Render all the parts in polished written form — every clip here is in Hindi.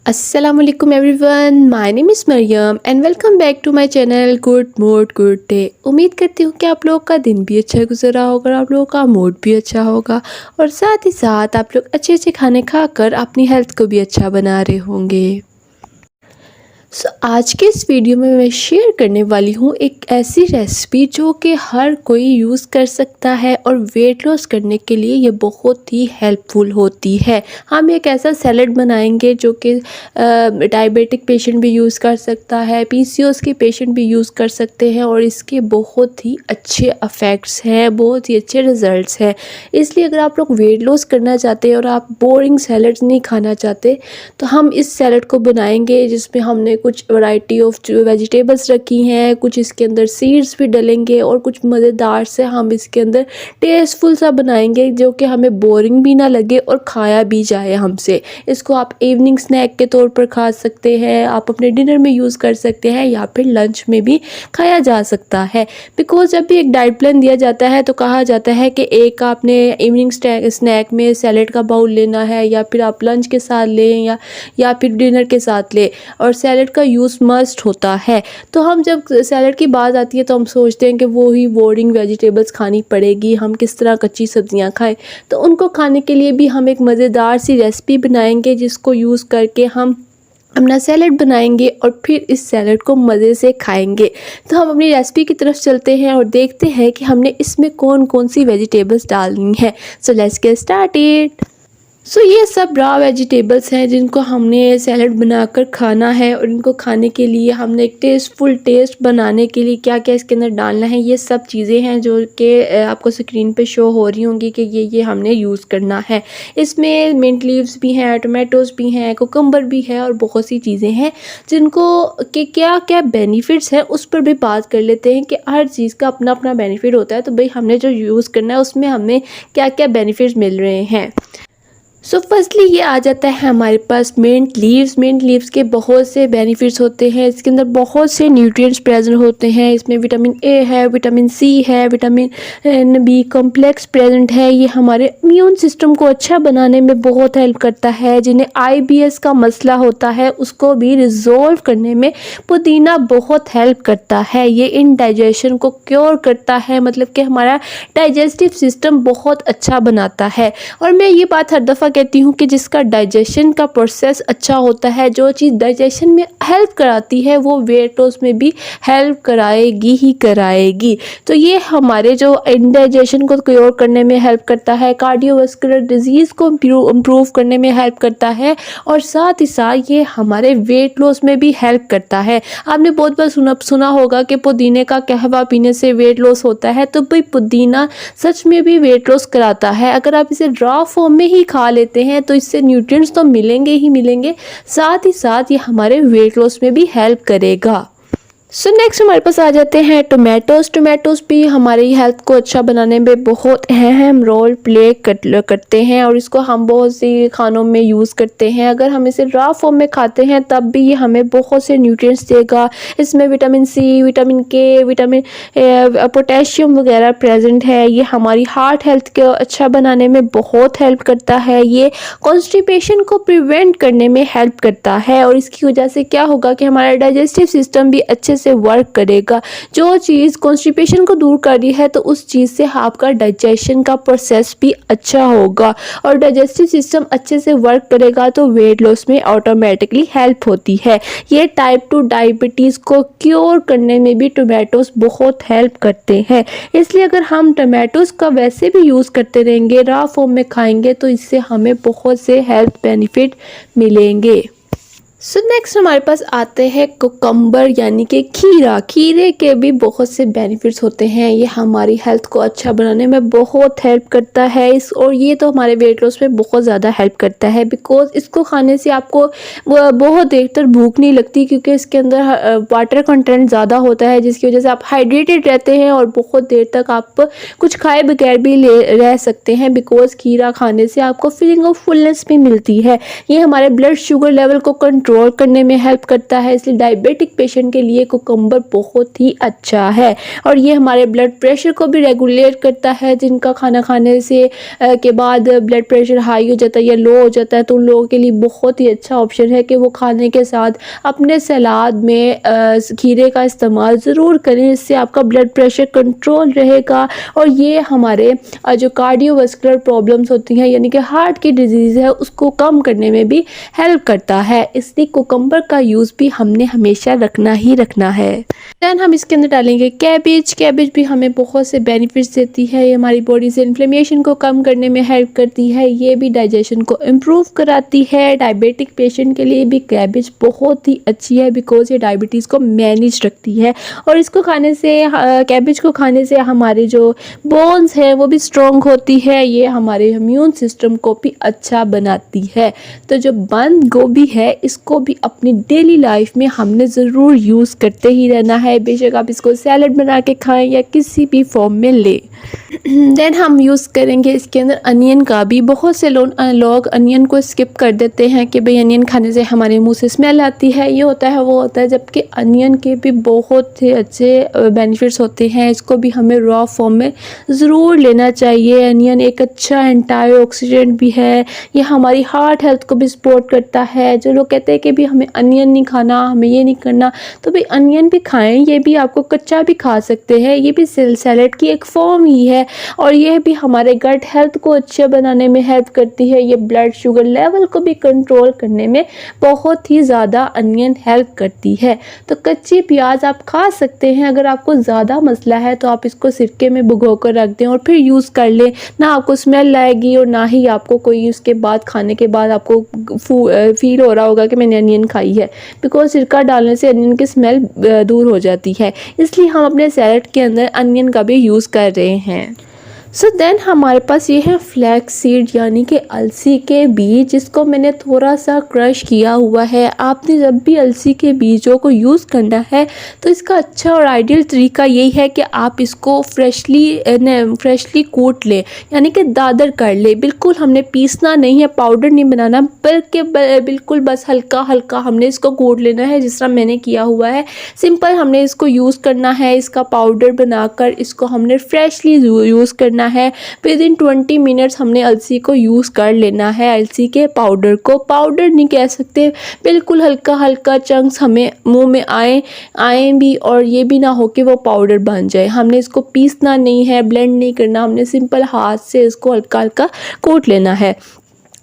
Assalamualaikum everyone, my name is Mariam and welcome back to my channel good mood good day. उम्मीद करती हूँ कि आप लोगों का दिन भी अच्छा गुजर रहा होगा और आप लोगों का मूड भी अच्छा होगा और साथ ही साथ आप लोग अच्छे अच्छे खाने खाकर अपनी हेल्थ को भी अच्छा बना रहे होंगे। आज के इस वीडियो में मैं शेयर करने वाली हूँ एक ऐसी रेसिपी जो कि हर कोई यूज़ कर सकता है और वेट लॉस करने के लिए ये बहुत ही हेल्पफुल होती है। हम एक ऐसा सैलड बनाएंगे जो कि डायबिटिक पेशेंट भी यूज़ कर सकता है, पीसीओएस के पेशेंट भी यूज़ कर सकते हैं और इसके बहुत ही अच्छे इफ़ेक्ट्स हैं, बहुत ही अच्छे रिज़ल्ट्स हैं। इसलिए अगर आप लोग वेट लॉस करना चाहते हैं और आप बोरिंग सैलड्स नहीं खाना चाहते तो हम इस सैलड को बनाएंगे जिसमें हमने कुछ वैरायटी ऑफ वेजिटेबल्स रखी हैं, कुछ इसके अंदर सीड्स भी डलेंगे और कुछ मज़ेदार से हम इसके अंदर टेस्टफुल सा बनाएंगे जो कि हमें बोरिंग भी ना लगे और खाया भी जाए हमसे। इसको आप इवनिंग स्नैक के तौर पर खा सकते हैं, आप अपने डिनर में यूज़ कर सकते हैं या फिर लंच में भी खाया जा सकता है। बिकॉज जब भी एक डाइट प्लान दिया जाता है तो कहा जाता है कि एक आपने इवनिंग स्नैक में सैलेड का बाउल लेना है या फिर आप लंच के साथ लें या फिर डिनर के साथ लें और सैलेड का यूज़ मस्ट होता है। तो हम जब सैलेड की बात आती है तो हम सोचते हैं कि वो ही बोरिंग वेजिटेबल्स खानी पड़ेगी, हम किस तरह कच्ची सब्जियां खाएं। तो उनको खाने के लिए भी हम एक मज़ेदार सी रेसिपी बनाएंगे जिसको यूज़ करके हम अपना सैलड बनाएंगे और फिर इस सैलड को मज़े से खाएंगे। तो हम अपनी रेसिपी की तरफ चलते हैं और देखते हैं कि हमने इसमें कौन कौन सी वेजिटेबल्स डालनी है। So let's get started. ये सब रॉ वेजिटेबल्स हैं जिनको हमने सैलड बनाकर खाना है और इनको खाने के लिए हमने एक टेस्टफुल टेस्ट बनाने के लिए क्या क्या इसके अंदर डालना है, ये सब चीज़ें हैं जो कि आपको स्क्रीन पे शो हो रही होंगी कि ये हमने यूज़ करना है। इसमें मिंट लीव्स भी हैं, टोमेटोज़ भी हैं, कुकम्बर भी है और बहुत सी चीज़ें हैं जिनको कि क्या क्या बेनिफिट्स हैं उस पर भी बात कर लेते हैं कि हर चीज़ का अपना अपना बेनिफिट होता है। तो भाई हमने जो यूज़ करना है उसमें हमें क्या क्या बेनिफिट्स मिल रहे हैं। फर्स्टली ये आ जाता है हमारे पास मिंट लीव्स के बहुत से बेनिफिट्स होते हैं। इसके अंदर बहुत से न्यूट्रिएंट्स प्रेजेंट होते हैं। इसमें विटामिन ए है, विटामिन सी है, विटामिन बी कॉम्प्लेक्स प्रेजेंट है। ये हमारे इम्यून सिस्टम को अच्छा बनाने में बहुत हेल्प करता है। जिन्हें आईबीएस का मसला होता है उसको भी रिजॉल्व करने में पुदीना बहुत हेल्प करता है। ये इंडाइजेशन को क्योर करता है, मतलब कि हमारा डाइजेस्टिव सिस्टम बहुत अच्छा बनाता है। और मैं ये बात हर दफ़ा कहती हूँ कि जिसका डाइजेशन का प्रोसेस अच्छा होता है, जो चीज़ डाइजेशन में हेल्प कराती है वो वेट लॉस में भी हेल्प कराएगी ही कराएगी। तो ये हमारे जो इंडाइजेशन को क्योर करने में हेल्प करता है, कार्डियोवास्कुलर डिजीज़ को इम्प्रूव करने में हेल्प करता है और साथ ही साथ ये हमारे वेट लॉस में भी हेल्प करता है। आपने बहुत बार सुना होगा कि पुदीने का कहवा पीने से वेट लॉस होता है। तो भाई पुदीना सच में भी वेट लॉस कराता है। अगर आप इसे रॉ फॉर्म में ही खा लेते हैं तो इससे न्यूट्रिएंट्स तो मिलेंगे ही मिलेंगे, साथ ही साथ ये हमारे वेट लॉस में भी हेल्प करेगा। नेक्स्ट हमारे पास आ जाते हैं टोमेटोज़ भी हमारी हेल्थ को अच्छा बनाने में बहुत अहम रोल प्ले करते हैं और इसको हम बहुत सी खानों में यूज़ करते हैं। अगर हम इसे रॉ फॉर्म में खाते हैं तब भी ये हमें बहुत से न्यूट्रिएंट्स देगा। इसमें विटामिन सी, विटामिन के, विटामिन पोटेशियम वगैरह प्रेजेंट है। ये हमारी हार्ट हेल्थ को अच्छा बनाने में बहुत हेल्प करता है। ये कॉन्स्टिपेशन को प्रिवेंट करने में हेल्प करता है और इसकी वजह से क्या होगा कि हमारा डाइजेस्टिव सिस्टम भी अच्छे से वर्क करेगा। जो चीज़ कॉन्स्टिपेशन को दूर कर रही है तो उस चीज़ से आपका डाइजेशन का प्रोसेस भी अच्छा होगा और डाइजेस्टिव सिस्टम अच्छे से वर्क करेगा तो वेट लॉस में ऑटोमेटिकली हेल्प होती है। ये टाइप 2 डायबिटीज़ को क्योर करने में भी टोमेटोज़ बहुत हेल्प करते हैं। इसलिए अगर हम टोमेटोज़ का वैसे भी यूज़ करते रहेंगे, रॉ फॉर्म में खाएंगे तो इससे हमें बहुत से हेल्थ बेनिफिट मिलेंगे। नेक्स्ट हमारे पास आते हैं कुकम्बर यानी कि खीरे के भी बहुत से बेनिफिट्स होते हैं। ये हमारी हेल्थ को अच्छा बनाने में बहुत हेल्प करता है और ये तो हमारे वेट लॉस में बहुत ज़्यादा हेल्प करता है। बिकॉज इसको खाने से आपको बहुत देर तक भूख नहीं लगती क्योंकि इसके अंदर वाटर कंटेंट ज़्यादा होता है जिसकी वजह से आप हाइड्रेटेड रहते हैं और बहुत देर तक आप कुछ खाए बगैर भी रह सकते हैं। बिकॉज खीरा खाने से आपको फीलिंग ऑफ फुलनेस भी मिलती है। ये हमारे ब्लड शुगर लेवल को कंट्रोल कंट्रोल करने में हेल्प करता है, इसलिए डायबिटिक पेशेंट के लिए कुकम्बर बहुत ही अच्छा है। और ये हमारे ब्लड प्रेशर को भी रेगुलेट करता है, जिनका खाना खाने से के बाद ब्लड प्रेशर हाई हो जाता है या लो हो जाता है, तो उन लोगों के लिए बहुत ही अच्छा ऑप्शन है कि वो खाने के साथ अपने सलाद में खीरे का इस्तेमाल ज़रूर करें। इससे आपका ब्लड प्रेशर कंट्रोल रहेगा और ये हमारे जो कार्डियोवास्कुलर प्रॉब्लम्स होती हैं, यानी कि हार्ट की डिजीज़ है, उसको कम करने में भी हेल्प करता है। इसलिए कुकम्बर का यूज़ भी हमने हमेशा रखना ही रखना है। दैन हम इसके अंदर डालेंगे कैबेज। कैबेज भी हमें बहुत से बेनिफिट्स देती है। ये हमारी बॉडी से इन्फ्लेमेशन को कम करने में हेल्प करती है। ये भी डाइजेशन को इम्प्रूव कराती है। डायबिटिक पेशेंट के लिए भी कैबेज बहुत ही अच्छी है, बिकॉज ये डायबिटीज़ को मैनेज रखती है। और इसको खाने से कैबेज को खाने से हमारे जो बोन्स हैं वो भी स्ट्रॉन्ग होती है। ये हमारे इम्यून सिस्टम को भी अच्छा बनाती है। तो जो बंद गोभी है, इसको भी अपनी डेली लाइफ में हमने ज़रूर यूज़ करते ही रहना है। बेशक आप इसको सैलड बना के खाएं या किसी भी फॉर्म में ले। देन हम यूज़ करेंगे इसके अंदर अनियन का भी। बहुत से लोग अनियन को स्किप कर देते हैं कि भाई अनियन खाने से हमारे मुंह से स्मेल आती है, ये होता है वो होता है, जबकि अनियन के भी बहुत ही अच्छे बेनिफिट्स होते हैं। इसको भी हमें रॉ फॉर्म में ज़रूर लेना चाहिए। अनियन एक अच्छा एंटीऑक्सीडेंट भी है। ये हमारी हार्ट हेल्थ को भी सपोर्ट करता है। जो लोग कहते हैं कि भी हमें अनियन नहीं खाना, हमें ये नहीं करना, तो भाई अनियन भी खाएं। ये भी आपको कच्चा भी खा सकते हैं, ये भी सैलेड की एक फॉर्म ही है। और यह भी हमारे गट हेल्थ को अच्छे बनाने में हेल्प करती है। ये ब्लड शुगर लेवल को भी कंट्रोल करने में बहुत ही ज़्यादा अनियन हेल्प करती है। तो कच्ची प्याज आप खा सकते हैं। अगर आपको ज़्यादा मसला है तो आप इसको सिरके में भिगो कर रख दें और फिर यूज़ कर लें। ना आपको स्मेल आएगी और ना ही आपको कोई उसके बाद खाने के बाद आपको फील हो रहा होगा कि मैंने अनियन खाई है, बिकॉज सिरका डालने से अनियन की स्मेल दूर हो जाती है। इसलिए हम अपने सैलेड के अंदर अनियन का भी यूज़ कर रहे हैं। सो देन हमारे पास ये है फ्लैक्स सीड, यानी कि अलसी के बीज, जिसको मैंने थोड़ा सा क्रश किया हुआ है। आपने जब भी अलसी के बीजों को यूज़ करना है तो इसका अच्छा और आइडियल तरीका यही है कि आप इसको फ्रेशली कूट लें, यानी कि दादर कर ले। बिल्कुल हमने पीसना नहीं है, पाउडर नहीं बनाना, बल्कि बिल्कुल बस हल्का हल्का हमने इसको कूट लेना है, जिस तरह मैंने किया हुआ है। सिंपल हमने इसको यूज़ करना है। इसका पाउडर बनाकर इसको हमने फ्रेशली यूज़ करना है। विद इन 20 मिनट्स हमने अलसी को यूज़ कर लेना है। अलसी के पाउडर को, पाउडर नहीं कह सकते, बिल्कुल हल्का हल्का चंक्स हमें मुंह में आए भी, और ये भी ना हो कि वो पाउडर बन जाए। हमने इसको पीसना नहीं है, ब्लेंड नहीं करना, हमने सिंपल हाथ से इसको हल्का हल्का कूट लेना है।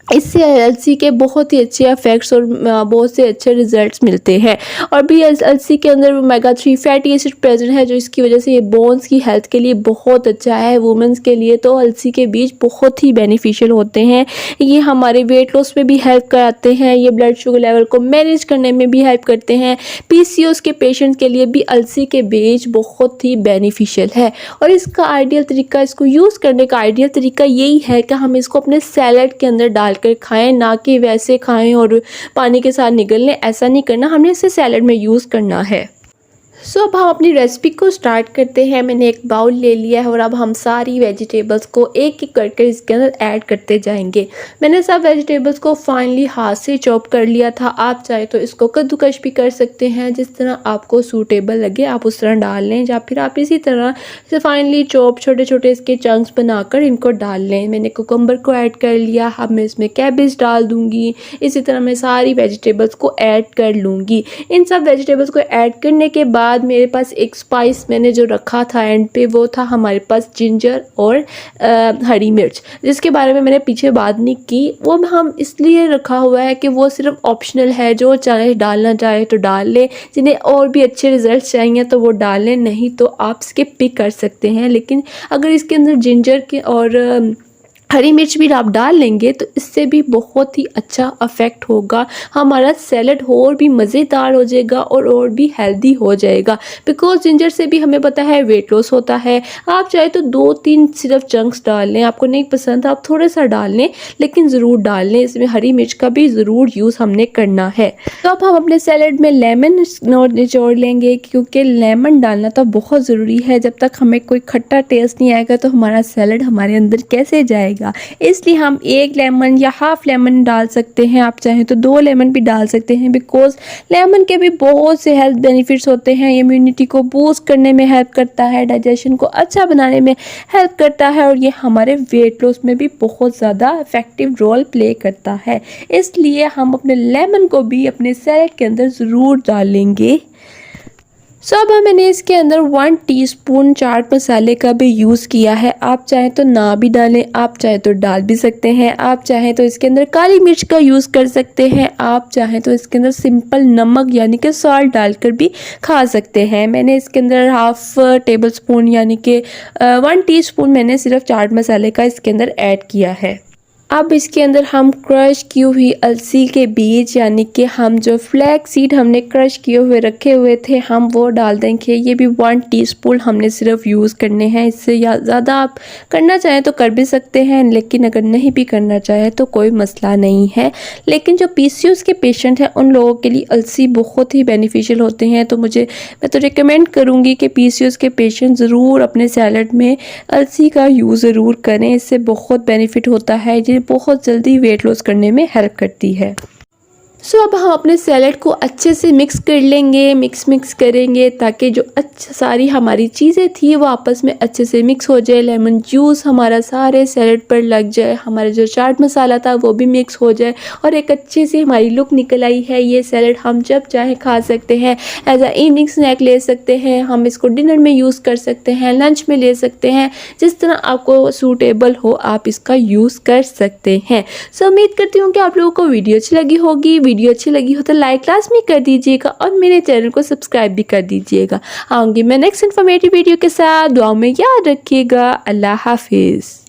इससे अलसी के बहुत ही अच्छे इफ़ेक्ट्स और बहुत से अच्छे रिजल्ट्स मिलते हैं। और भी अलसी के अंदर ओमेगा 3 फैटी एसिड प्रेजेंट है, जो इसकी वजह से ये बोन्स की हेल्थ के लिए बहुत अच्छा है। वुमेंस के लिए तो अलसी के बीज बहुत ही बेनिफिशियल होते हैं। ये हमारे वेट लॉस में भी हेल्प कराते हैं। ये ब्लड शुगर लेवल को मैनेज करने में भी हेल्प करते हैं। PCOS के पेशेंट्स के लिए भी अलसी के बीज बहुत ही बेनिफिशियल है। और इसका आइडियल तरीका, इसको यूज़ करने का आइडियल तरीका यही है कि हम इसको अपने सैलड के अंदर डाल कर खाएं, ना कि वैसे खाएं और पानी के साथ निगल लें। ऐसा नहीं करना, हमने इसे सैलड में यूज़ करना है। अब हम अपनी रेसिपी को स्टार्ट करते हैं। मैंने एक बाउल ले लिया है और अब हम सारी वेजिटेबल्स को एक एक करके इसके अंदर ऐड करते जाएंगे। मैंने सब वेजिटेबल्स को फाइनली हाथ से चॉप कर लिया था। आप चाहे तो इसको कद्दूकश भी कर सकते हैं, जिस तरह आपको सूटेबल लगे आप उस तरह डाल लें, या फिर आप इसी तरह से फाइनली चॉप छोटे छोटे इसके चंक्स बनाकर इनको डाल लें। मैंने कुकम्बर को ऐड कर लिया। अब मैं इसमें कैबेज डाल दूँगी। इसी तरह मैं सारी वेजिटेबल्स को ऐड कर लूँगी। इन सब वेजिटेबल्स को ऐड करने के बाद मेरे पास एक स्पाइस मैंने जो रखा था एंड पे, वो था हमारे पास जिंजर और हरी मिर्च, जिसके बारे में मैंने पीछे बात नहीं की। वो हम इसलिए रखा हुआ है कि वो सिर्फ ऑप्शनल है, जो चाहे डालना चाहे तो डाल ले, जिन्हें और भी अच्छे रिजल्ट चाहिए तो वो डाल लें, नहीं तो आप स्किप भी कर सकते हैं। लेकिन अगर इसके अंदर जिंजर के और हरी मिर्च भी आप डाल लेंगे तो इससे भी बहुत ही अच्छा इफेक्ट होगा। हमारा सैलड और भी मज़ेदार हो जाएगा और भी हेल्दी हो जाएगा, बिकॉज जिंजर से भी हमें पता है वेट लॉस होता है। आप चाहे तो 2-3 सिर्फ चंक्स डाल लें, आपको नहीं पसंद आप थोड़ा सा डाल लें, लेकिन ज़रूर डाल लें। इसमें हरी मिर्च का भी ज़रूर यूज़ हमने करना है। तो अब हम अपने सैलड में लेमन निचोड़ लेंगे, क्योंकि लेमन डालना तो बहुत ज़रूरी है। जब तक हमें कोई खट्टा टेस्ट नहीं आएगा तो हमारा सैलड हमारे अंदर कैसे जाएगा। जाएगा। इसलिए हम 1 लेमन या हाफ़ लेमन डाल सकते हैं, आप चाहें तो 2 लेमन भी डाल सकते हैं, बिकॉज़ लेमन के भी बहुत से हेल्थ बेनिफिट्स होते हैं। इम्यूनिटी को बूस्ट करने में हेल्प करता है, डाइजेशन को अच्छा बनाने में हेल्प करता है और ये हमारे वेट लॉस में भी बहुत ज़्यादा इफ़ेक्टिव रोल प्ले करता है। इसलिए हम अपने लेमन को भी अपने सैलेड के अंदर ज़रूर डालेंगे। अब मैंने इसके अंदर 1 टीस्पून चाट मसाले का भी यूज़ किया है। आप चाहें तो ना भी डालें, आप चाहें तो डाल भी सकते हैं। आप चाहें तो इसके अंदर काली मिर्च का यूज़ कर सकते हैं। आप चाहें तो इसके अंदर सिंपल नमक यानी कि सॉल्ट डालकर भी खा सकते हैं। मैंने इसके अंदर हाफ़ टेबल स्पून यानी कि 1 टीस्पून मैंने सिर्फ चाट मसाले का इसके अंदर ऐड किया है। अब इसके अंदर हम क्रश की हुई अलसी के बीज यानी कि हम जो फ्लैक्स सीड हमने क्रश किए हुए रखे हुए थे हम वो डाल देंगे। ये भी 1 टीस्पून हमने सिर्फ यूज़ करने हैं। इससे या ज़्यादा आप करना चाहें तो कर भी सकते हैं, लेकिन अगर नहीं भी करना चाहें तो कोई मसला नहीं है। लेकिन जो PCOS के पेशेंट हैं उन लोगों के लिए अलसी बहुत ही बेनिफिशियल होते हैं, तो मैं तो रिकमेंड करूँगी कि PCOS के पेशेंट ज़रूर अपने सैलड में अलसी का यूज़ ज़रूर करें। इससे बहुत बेनिफिट होता है, ये बहुत जल्दी वेट लॉस करने में हेल्प करती है। अब हम अपने सैलेड को अच्छे से मिक्स कर लेंगे, मिक्स करेंगे ताकि जो सारी हमारी चीज़ें थी वो आपस में अच्छे से मिक्स हो जाए। लेमन जूस हमारा सारे सैलेड पर लग जाए, हमारा जो चाट मसाला था वो भी मिक्स हो जाए और एक अच्छी सी हमारी लुक निकल आई है। ये सैलेड हम जब चाहे खा सकते हैं, एज अ इवनिंग स्नैक ले सकते हैं, हम इसको डिनर में यूज़ कर सकते हैं, लंच में ले सकते हैं, जिस तरह आपको सूटेबल हो आप इसका यूज़ कर सकते हैं। उम्मीद करती हूँ कि आप लोगों को वीडियो अच्छी लगी होगी। वीडियो अच्छी लगी हो तो लाइक लाजमी कर दीजिएगा और मेरे चैनल को सब्सक्राइब भी कर दीजिएगा। आऊँगी मैं नेक्स्ट इन्फॉर्मेटिव वीडियो के साथ। दुआ में याद रखिएगा। अल्लाह हाफिज़।